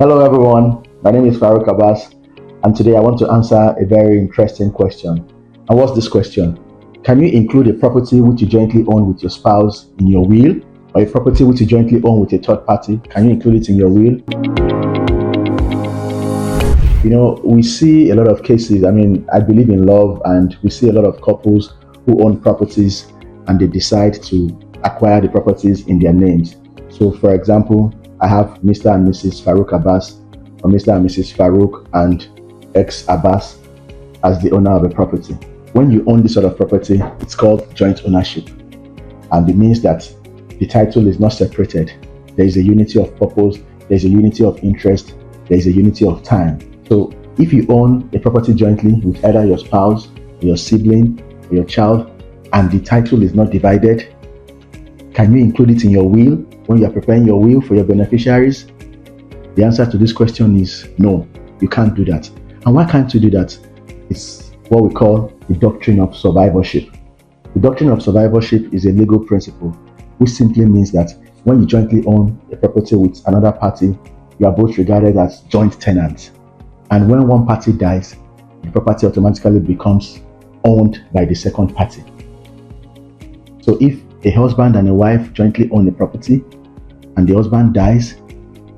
Hello, everyone. My name is Farouk Abbas, and today I want to answer a very interesting question. And what's this question? Can you include a property which you jointly own with your spouse in your will, or a property which you jointly own with a third party? Can you include it in your will? We see a lot of cases. I believe in love, and we see a lot of couples who own properties and they decide to acquire the properties in their names. So, for example, I have Mr. and Mrs. Farouk Abbas, or Mr. and Mrs. Farouk and ex Abbas as the owner of a property. When you own this sort of property, it's called joint ownership, and it means that the title is not separated. There is a unity of purpose, there is a unity of interest, there is a unity of time. So if you own a property jointly with either your spouse, or your sibling, or your child, and the title is not divided, can you include it in your will when you are preparing your will for your beneficiaries? The answer to this question is no, you can't do that. And why can't you do that? It's what we call the doctrine of survivorship. The doctrine of survivorship is a legal principle which simply means that when you jointly own a property with another party, you are both regarded as joint tenants. And when one party dies, the property automatically becomes owned by the second party. So if a husband and a wife jointly own a property and the husband dies,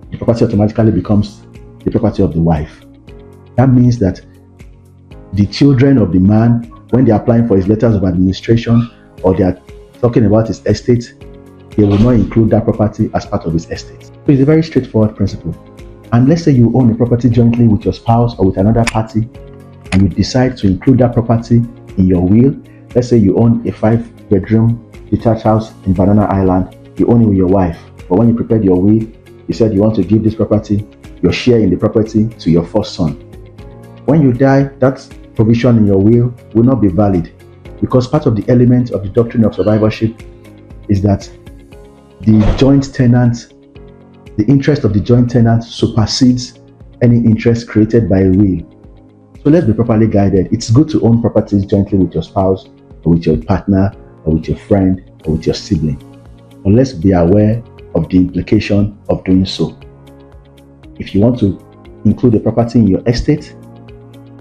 the property automatically becomes the property of the wife. That means that the children of the man, when they are applying for his letters of administration or they are talking about his estate, they will not include that property as part of his estate. So it's a very straightforward principle. And let's say you own a property jointly with your spouse or with another party, and you decide to include that property in your will. Let's say you own a 5-bedroom detached house in Banana Island. You own it with your wife, but when you prepared your will, you said you want to give this property, your share in the property, to your first son. When you die, that provision in your will not be valid, because part of the element of the doctrine of survivorship is that the joint tenant, the interest of the joint tenant supersedes any interest created by a will. So let's be properly guided. It's good to own properties jointly with your spouse or with your partner or with your friend or with your sibling. But let's be aware of the implication of doing so. If you want to include a property in your estate,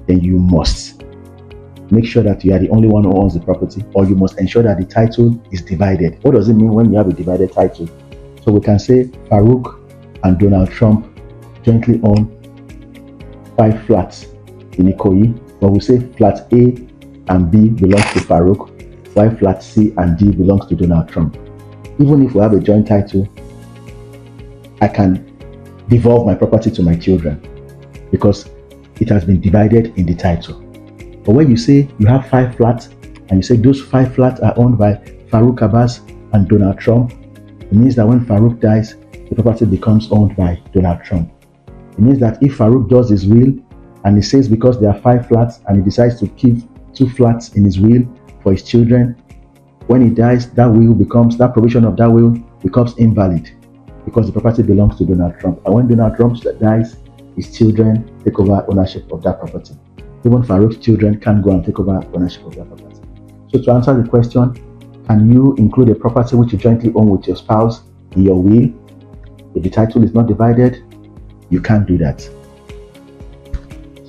then you must make sure that you are the only one who owns the property, or you must ensure that the title is divided. What does it mean when you have a divided title? So we can say Farouk and Donald Trump jointly own 5 flats in Ikoyi, but we say flat A and B belongs to Farouk, while flat C and D belongs to Donald Trump. Even if we have a joint title, I can devolve my property to my children because it has been divided in the title. But when you say you have 5 flats and you say those 5 flats are owned by Farouk Abbas and Donald Trump, it means that when Farouk dies, the property becomes owned by Donald Trump. It means that if Farouk does his will and he says because there are 5 flats and he decides to keep 2 flats in his will for his children, when he dies, that provision of that will becomes invalid because the property belongs to Donald Trump. And when Donald Trump dies, his children take over ownership of that property. Even Farouk's children can't go and take over ownership of that property. So to answer the question, can you include a property which you jointly own with your spouse in your will? If the title is not divided, you can't do that.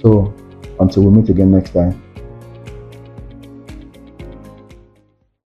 So until we meet again next time,